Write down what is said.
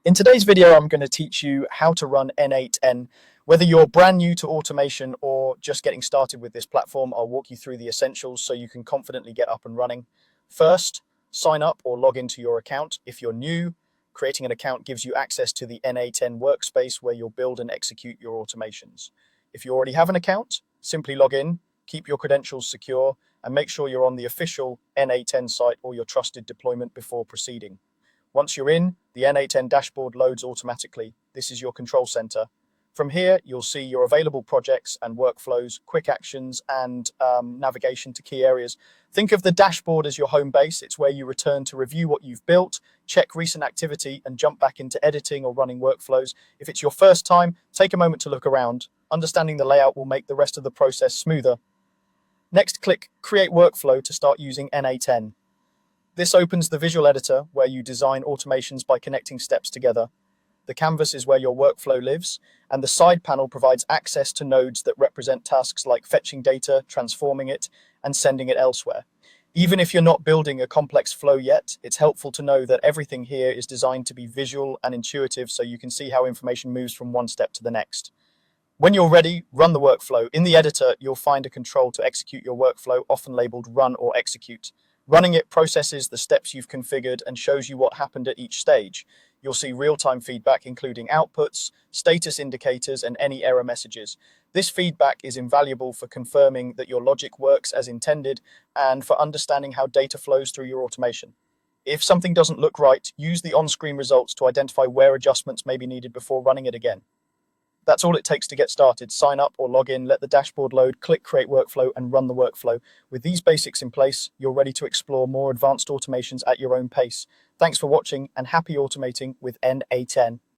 In today's video, I'm going to teach you how to run N8N. Whether you're brand new to automation or just getting started with this platform, I'll walk you through the essentials so you can confidently get up and running. First, sign up or log into your account. If you're new, creating an account gives you access to the N8N workspace where you'll build and execute your automations. If you already have an account, simply log in, keep your credentials secure, and make sure you're on the official N8N site or your trusted deployment before proceeding. Once you're in, the N8N dashboard loads automatically. This is your control center. From here, you'll see your available projects and workflows, quick actions, and navigation to key areas. Think of the dashboard as your home base. It's where you return to review what you've built, check recent activity, and jump back into editing or running workflows. If it's your first time, take a moment to look around. Understanding the layout will make the rest of the process smoother. Next, click Create Workflow to start using N8N. This opens the visual editor where you design automations by connecting steps together. The canvas is where your workflow lives, and the side panel provides access to nodes that represent tasks like fetching data, transforming it, and sending it elsewhere. Even if you're not building a complex flow yet, it's helpful to know that everything here is designed to be visual and intuitive so you can see how information moves from one step to the next. When you're ready, run the workflow. In the editor, you'll find a control to execute your workflow, often labeled Run or Execute. Running it processes the steps you've configured and shows you what happened at each stage. You'll see real-time feedback, including outputs, status indicators, and any error messages. This feedback is invaluable for confirming that your logic works as intended and for understanding how data flows through your automation. If something doesn't look right, use the on-screen results to identify where adjustments may be needed before running it again. That's all it takes to get started. Sign up or log in, let the dashboard load, click Create Workflow, and run the workflow. With these basics in place, you're ready to explore more advanced automations at your own pace. Thanks for watching, and happy automating with N8N.